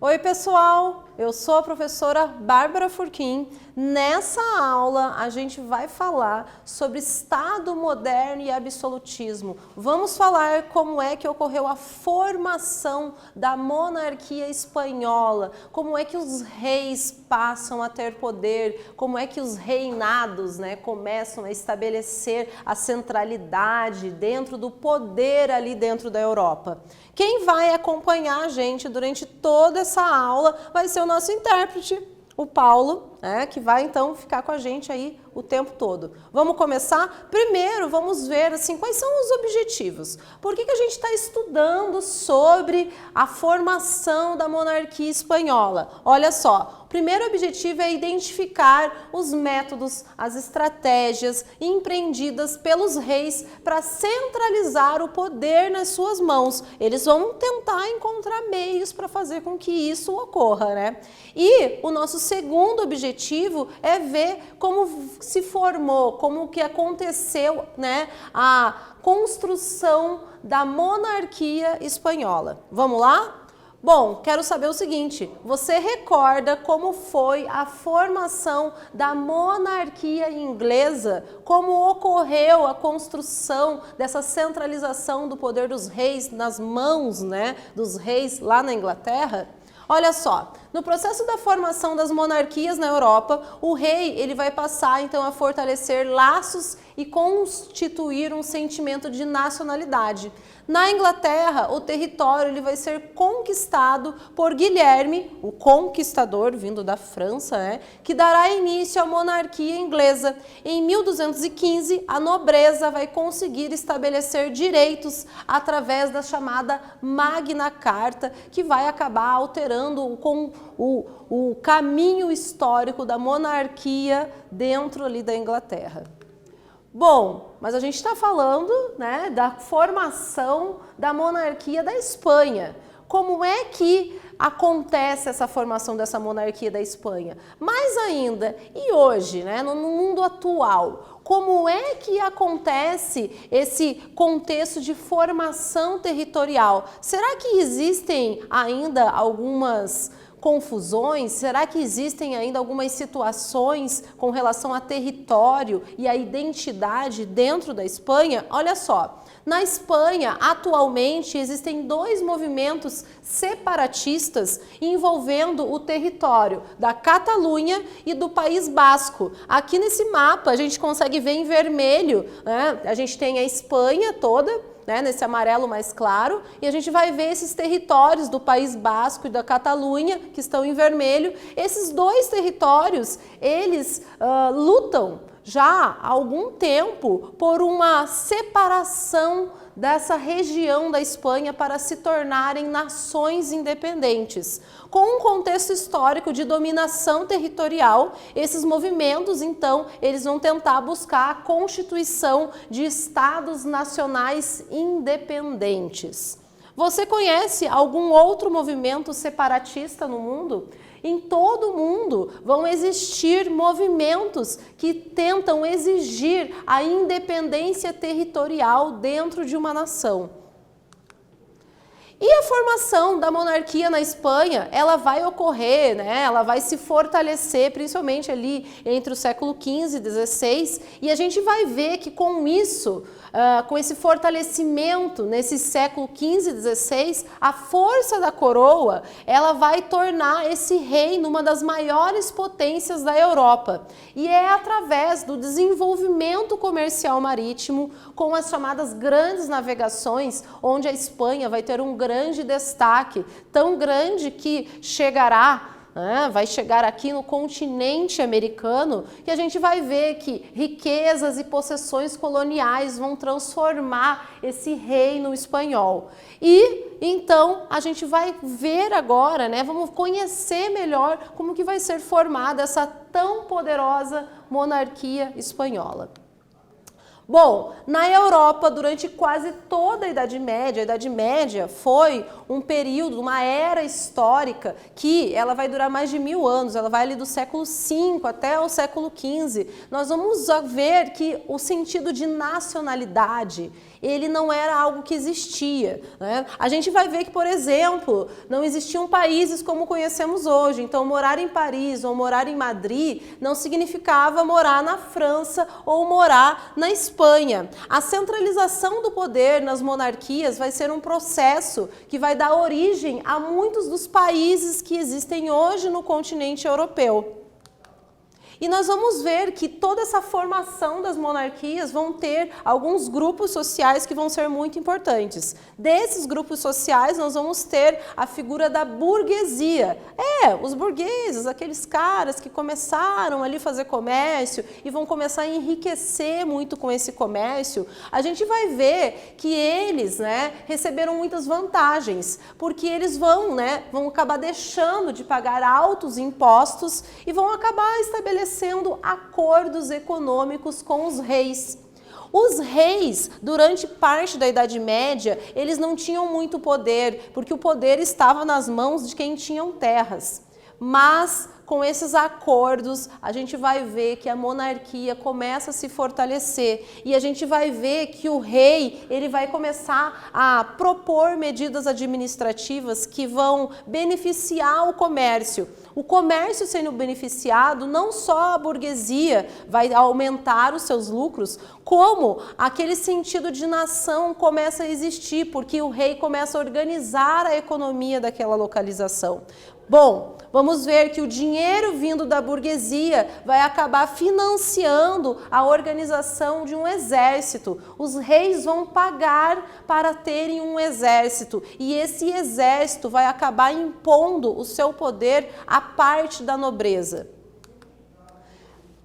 Oi pessoal, eu sou a professora Bárbara Furquim. Nessa aula a gente vai falar sobre Estado moderno e absolutismo. Vamos falar como é que ocorreu a formação da monarquia espanhola, como é que os reis passam a ter poder, como é que os reinados, começam a estabelecer a centralidade dentro do poder ali dentro da Europa. Quem vai acompanhar a gente durante toda essa aula vai ser o nosso intérprete, o Paulo, que vai então ficar com a gente aí o tempo todo. Vamos começar? Primeiro, vamos ver assim, quais são os objetivos. Por que a gente está estudando sobre a formação da monarquia espanhola? Olha só, o primeiro objetivo é identificar os métodos, as estratégias empreendidas pelos reis para centralizar o poder nas suas mãos. Eles vão tentar encontrar meios para fazer com que isso ocorra, E o nosso segundo objetivo é ver como se formou, como que aconteceu, a construção da monarquia espanhola. Vamos lá? Bom, quero saber o seguinte, você recorda como foi a formação da monarquia inglesa? Como ocorreu a construção dessa centralização do poder dos reis nas mãos, dos reis lá na Inglaterra? Olha só, no processo da formação das monarquias na Europa, o rei ele vai passar então a fortalecer laços e constituir um sentimento de nacionalidade. Na Inglaterra, o território ele vai ser conquistado por Guilherme, o Conquistador, vindo da França, que dará início à monarquia inglesa. Em 1215, a nobreza vai conseguir estabelecer direitos através da chamada Magna Carta, que vai acabar alterando com o caminho histórico da monarquia dentro ali da Inglaterra. Bom, mas a gente está falando da formação da monarquia da Espanha. Como é que acontece essa formação dessa monarquia da Espanha? Mais ainda, e hoje, no mundo atual, como é que acontece esse contexto de formação territorial? Será que existem ainda algumas confusões? Será que existem ainda algumas situações com relação a território e a identidade dentro da Espanha? Olha só, na Espanha, atualmente, existem dois movimentos separatistas envolvendo o território da Catalunha e do País Basco. Aqui nesse mapa a gente consegue ver em vermelho, a gente tem a Espanha toda, nesse amarelo mais claro, e a gente vai ver esses territórios do País Basco e da Catalunha, que estão em vermelho. Esses dois territórios, eles lutam já há algum tempo por uma separação dessa região da Espanha para se tornarem nações independentes. Com um contexto histórico de dominação territorial, esses movimentos, então, eles vão tentar buscar a constituição de estados nacionais independentes. Você conhece algum outro movimento separatista no mundo? Em todo o mundo vão existir movimentos que tentam exigir a independência territorial dentro de uma nação. E a formação da monarquia na Espanha, ela vai ocorrer, ela vai se fortalecer, principalmente ali entre o século XV e XVI, e a gente vai ver que com isso, com esse fortalecimento nesse século XV e XVI, a força da coroa, ela vai tornar esse reino uma das maiores potências da Europa. E é através do desenvolvimento comercial marítimo, com as chamadas grandes navegações, onde a Espanha vai ter um grande destaque, tão grande que vai chegar aqui no continente americano, que a gente vai ver que riquezas e possessões coloniais vão transformar esse reino espanhol. E então a gente vai ver agora, vamos conhecer melhor como que vai ser formada essa tão poderosa monarquia espanhola. Bom, na Europa, durante quase toda a Idade Média foi um período, uma era histórica que ela vai durar mais de 1000 anos, ela vai ali do século V até o século XV. Nós vamos ver que o sentido de nacionalidade, ele não era algo que existia, né? A gente vai ver que, por exemplo, não existiam países como conhecemos hoje. Então, morar em Paris ou morar em Madrid não significava morar na França ou morar na Espanha. A centralização do poder nas monarquias vai ser um processo que vai dar origem a muitos dos países que existem hoje no continente europeu. E nós vamos ver que toda essa formação das monarquias vão ter alguns grupos sociais que vão ser muito importantes. Desses grupos sociais, nós vamos ter a figura da burguesia. Os burgueses, aqueles caras que começaram ali a fazer comércio e vão começar a enriquecer muito com esse comércio. A gente vai ver que eles, receberam muitas vantagens, porque eles vão acabar deixando de pagar altos impostos e vão acabar estabelecendo acordos econômicos com os reis. Os reis, durante parte da Idade Média, eles não tinham muito poder, porque o poder estava nas mãos de quem tinham terras. Mas com esses acordos, a gente vai ver que a monarquia começa a se fortalecer e a gente vai ver que o rei, ele vai começar a propor medidas administrativas que vão beneficiar o comércio. O comércio sendo beneficiado, não só a burguesia vai aumentar os seus lucros, como aquele sentido de nação começa a existir, porque o rei começa a organizar a economia daquela localização. Bom, vamos ver que o dinheiro vindo da burguesia vai acabar financiando a organização de um exército. Os reis vão pagar para terem um exército e esse exército vai acabar impondo o seu poder à parte da nobreza.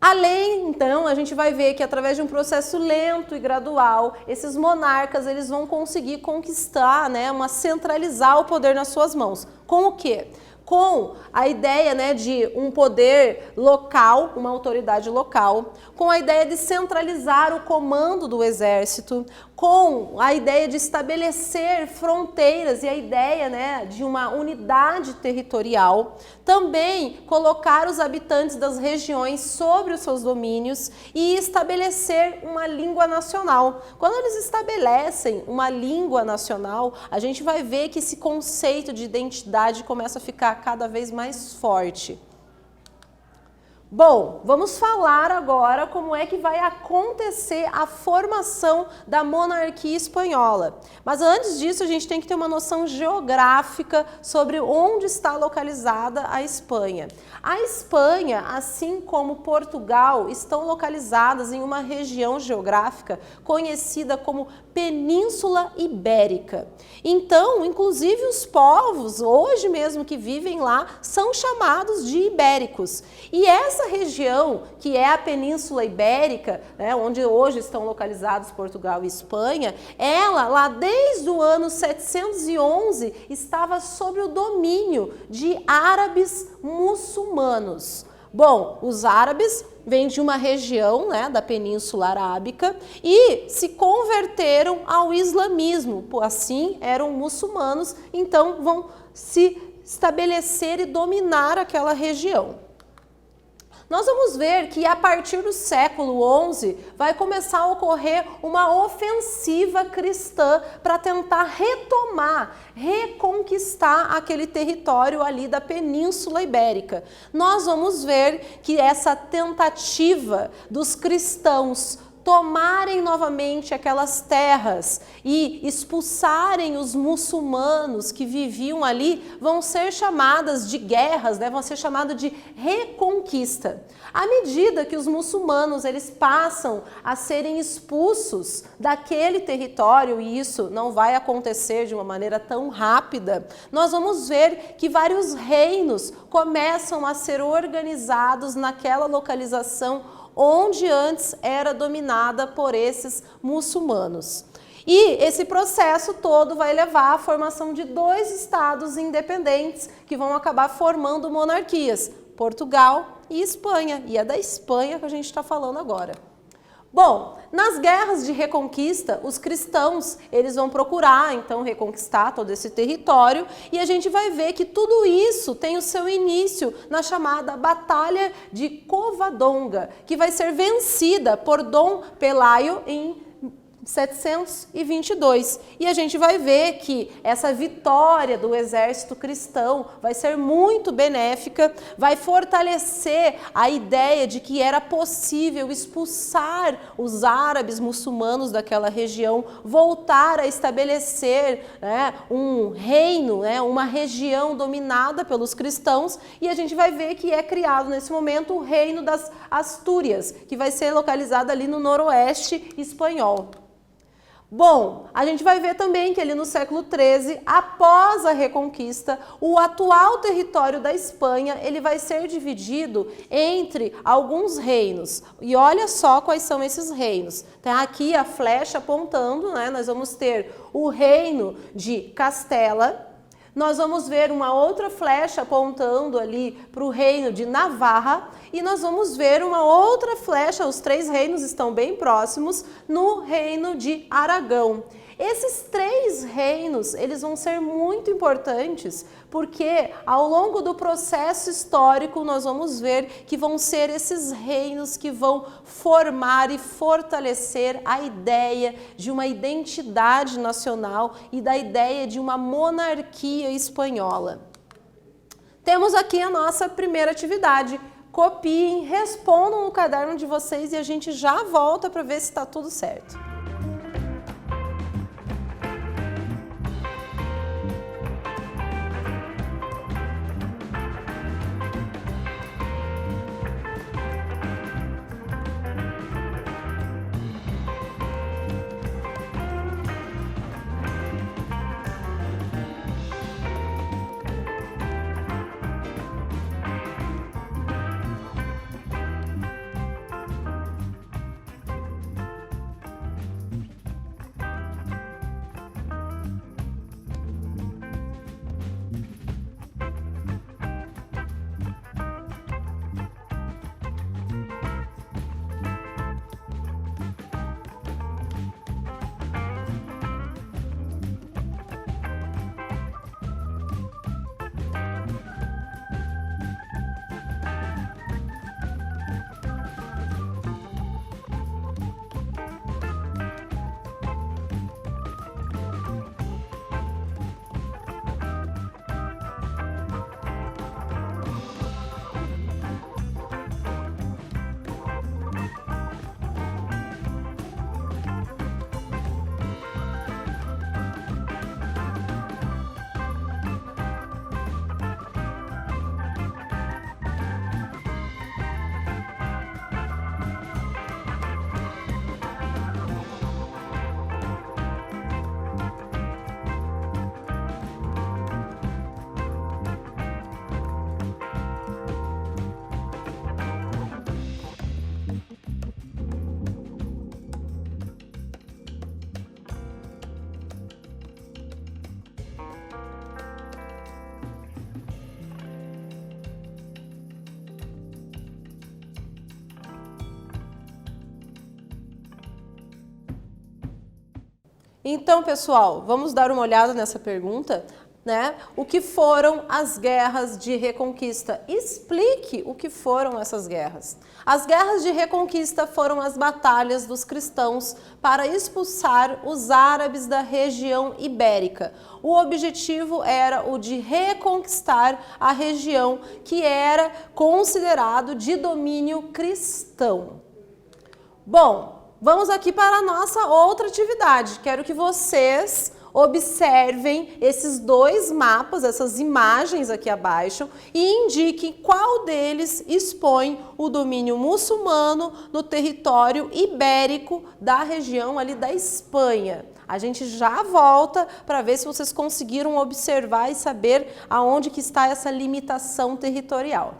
Além, então, a gente vai ver que através de um processo lento e gradual, esses monarcas eles vão conseguir conquistar, centralizar o poder nas suas mãos. Com o quê? Com a ideia de um poder local, uma autoridade local, com a ideia de centralizar o comando do exército, com a ideia de estabelecer fronteiras e a ideia de uma unidade territorial, também colocar os habitantes das regiões sobre os seus domínios e estabelecer uma língua nacional. Quando eles estabelecem uma língua nacional, a gente vai ver que esse conceito de identidade começa a ficar cada vez mais forte. Bom, vamos falar agora como é que vai acontecer a formação da monarquia espanhola. Mas antes disso, a gente tem que ter uma noção geográfica sobre onde está localizada a Espanha. A Espanha, assim como Portugal, estão localizadas em uma região geográfica conhecida como Península Ibérica. Então, inclusive os povos, hoje mesmo que vivem lá, são chamados de ibéricos. E essa região, que é a Península Ibérica, onde hoje estão localizados Portugal e Espanha, ela, lá desde o ano 711, estava sob o domínio de árabes muçulmanos. Bom, os árabes vêm de uma região da Península Arábica e se converteram ao islamismo, assim eram muçulmanos, então vão se estabelecer e dominar aquela região. Nós vamos ver que a partir do século XI vai começar a ocorrer uma ofensiva cristã para tentar reconquistar aquele território ali da Península Ibérica. Nós vamos ver que essa tentativa dos cristãos tomarem novamente aquelas terras e expulsarem os muçulmanos que viviam ali, vão ser chamadas de guerras, vão ser chamadas de reconquista. À medida que os muçulmanos eles passam a serem expulsos daquele território, e isso não vai acontecer de uma maneira tão rápida, nós vamos ver que vários reinos começam a ser organizados naquela localização onde antes era dominada por esses muçulmanos. E esse processo todo vai levar à formação de 2 estados independentes que vão acabar formando monarquias, Portugal e Espanha. E é da Espanha que a gente está falando agora. Bom, nas guerras de reconquista, os cristãos, eles vão procurar, então, reconquistar todo esse território e a gente vai ver que tudo isso tem o seu início na chamada Batalha de Covadonga, que vai ser vencida por Dom Pelayo em 722. E a gente vai ver que essa vitória do exército cristão vai ser muito benéfica, vai fortalecer a ideia de que era possível expulsar os árabes muçulmanos daquela região, voltar a estabelecer, né, um reino, né, uma região dominada pelos cristãos, e a gente vai ver que é criado nesse momento o reino das Astúrias, que vai ser localizado ali no noroeste espanhol. Bom, a gente vai ver também que ali no século XIII, após a Reconquista, o atual território da Espanha ele vai ser dividido entre alguns reinos. E olha só quais são esses reinos. Tem aqui a flecha apontando, né? Nós vamos ter o reino de Castela. Nós vamos ver uma outra flecha apontando ali para o reino de Navarra e nós vamos ver uma outra flecha, os três reinos estão bem próximos, no reino de Aragão. Esses três reinos, eles vão ser muito importantes porque ao longo do processo histórico nós vamos ver que vão ser esses reinos que vão formar e fortalecer a ideia de uma identidade nacional e da ideia de uma monarquia espanhola. Temos aqui a nossa primeira atividade. Copiem, respondam no caderno de vocês e a gente já volta para ver se está tudo certo. Então, pessoal, vamos dar uma olhada nessa pergunta, né? O que foram as guerras de reconquista? Explique o que foram essas guerras. As guerras de reconquista foram as batalhas dos cristãos para expulsar os árabes da região ibérica. O objetivo era o de reconquistar a região que era considerado de domínio cristão. Bom, vamos aqui para a nossa outra atividade. Quero que vocês observem esses dois mapas, essas imagens aqui abaixo e indiquem qual deles expõe o domínio muçulmano no território ibérico da região ali da Espanha. A gente já volta para ver se vocês conseguiram observar e saber aonde que está essa limitação territorial.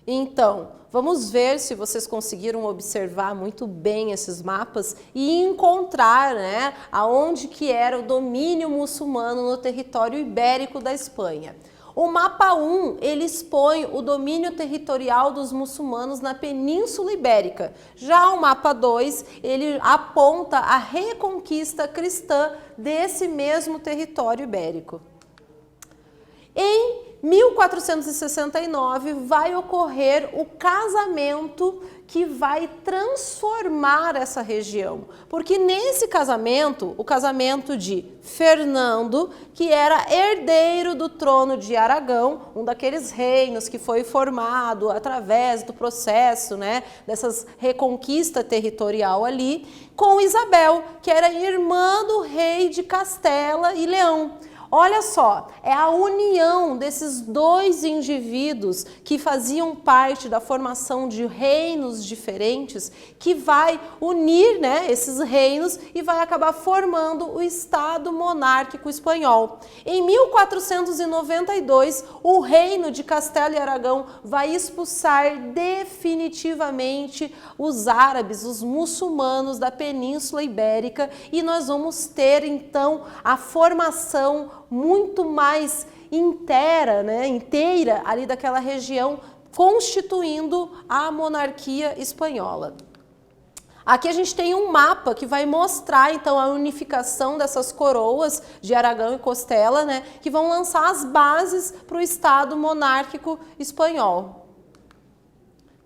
Então, vamos ver se vocês conseguiram observar muito bem esses mapas e encontrar, né, aonde que era o domínio muçulmano no território ibérico da Espanha. O mapa 1, ele expõe o domínio territorial dos muçulmanos na Península Ibérica. Já o mapa 2, ele aponta a reconquista cristã desse mesmo território ibérico. Em 1469 vai ocorrer o casamento que vai transformar essa região, porque nesse casamento, o casamento de Fernando, que era herdeiro do trono de Aragão, um daqueles reinos que foi formado através do processo, né, dessas reconquista territorial ali, com Isabel, que era irmã do rei de Castela e Leão. Olha só, é a união desses dois indivíduos que faziam parte da formação de reinos diferentes que vai unir, né, esses reinos e vai acabar formando o Estado monárquico espanhol. Em 1492, o reino de Castela e Aragão vai expulsar definitivamente os árabes, os muçulmanos da Península Ibérica, e nós vamos ter então a formação muito mais inteira ali daquela região, constituindo a monarquia espanhola. Aqui a gente tem um mapa que vai mostrar então a unificação dessas coroas de Aragão e Castela, né, que vão lançar as bases para o Estado monárquico espanhol.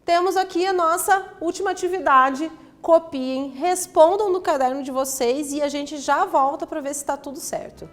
Temos aqui a nossa última atividade. Copiem, respondam no caderno de vocês e a gente já volta para ver se está tudo certo.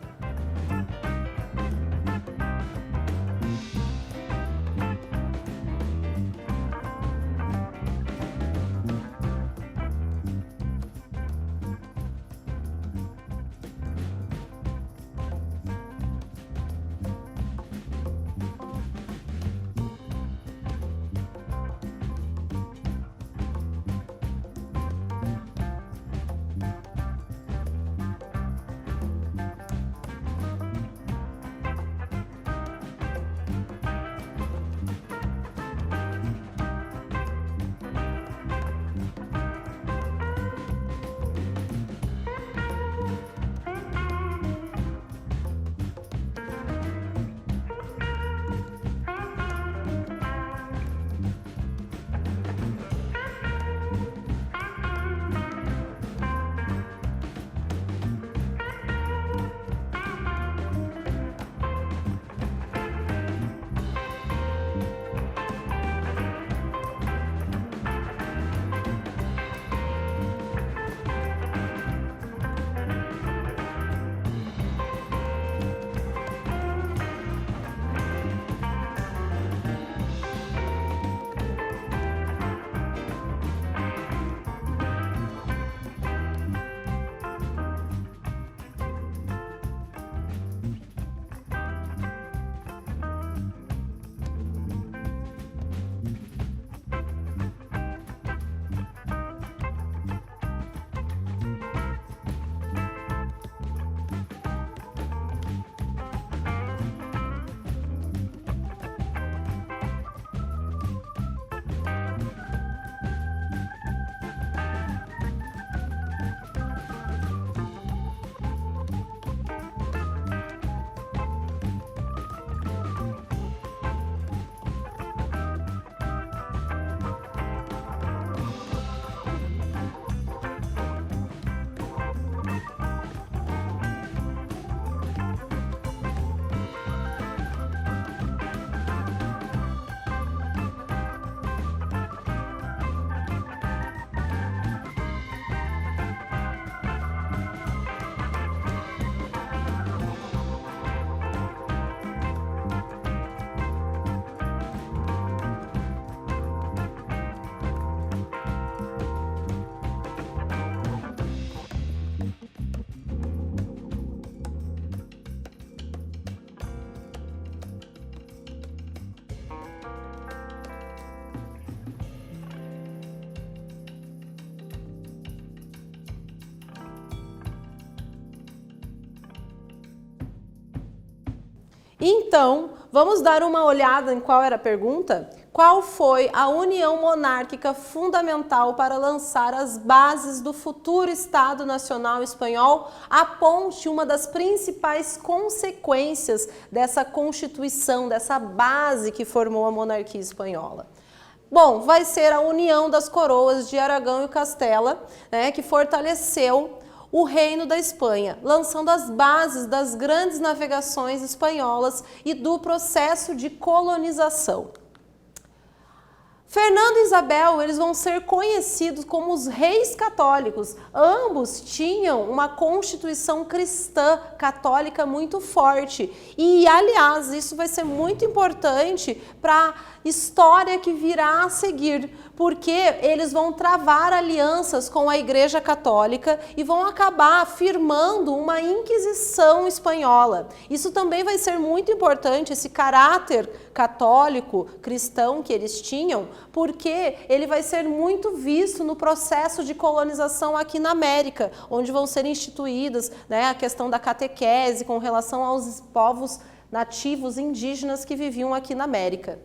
Então, vamos dar uma olhada em qual era a pergunta? qual foi a união monárquica fundamental para lançar as bases do futuro Estado Nacional Espanhol? Aponte uma das principais consequências dessa Constituição, dessa base que formou a monarquia espanhola. Bom, vai ser a união das coroas de Aragão e Castela, né, que fortaleceu o Reino da Espanha, lançando as bases das grandes navegações espanholas e do processo de colonização. Fernando e Isabel, eles vão ser conhecidos como os reis católicos. Ambos tinham uma constituição cristã católica muito forte. E, aliás, isso vai ser muito importante para a história que virá a seguir, porque eles vão travar alianças com a Igreja Católica e vão acabar firmando uma Inquisição espanhola. Isso também vai ser muito importante, esse caráter católico, cristão que eles tinham, porque ele vai ser muito visto no processo de colonização aqui na América, onde vão ser instituídas, né, a questão da catequese com relação aos povos nativos indígenas que viviam aqui na América.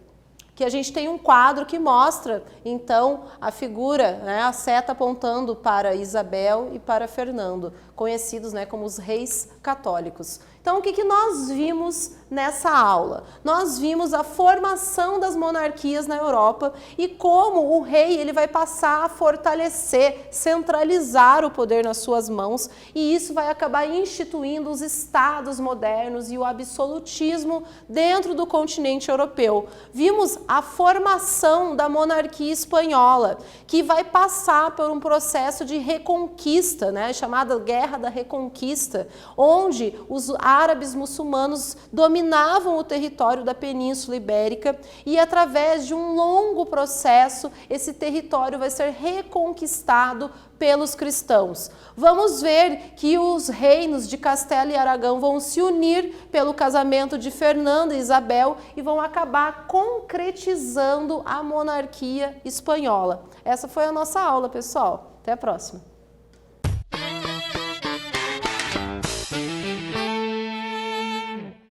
Que a gente tem um quadro que mostra, então, a figura, né, a seta apontando para Isabel e para Fernando, conhecidos, né, como os reis católicos. Então, o que nós vimos nessa aula? Nós vimos a formação das monarquias na Europa e como o rei ele vai passar a fortalecer, centralizar o poder nas suas mãos, e isso vai acabar instituindo os estados modernos e o absolutismo dentro do continente europeu. Vimos a formação da monarquia espanhola, que vai passar por um processo de reconquista, né, chamada Guerra da Reconquista, onde os árabes muçulmanos dominavam o território da Península Ibérica e, através de um longo processo, esse território vai ser reconquistado pelos cristãos. Vamos ver que os reinos de Castela e Aragão vão se unir pelo casamento de Fernando e Isabel e vão acabar concretizando a monarquia espanhola. Essa foi a nossa aula, pessoal. Até a próxima.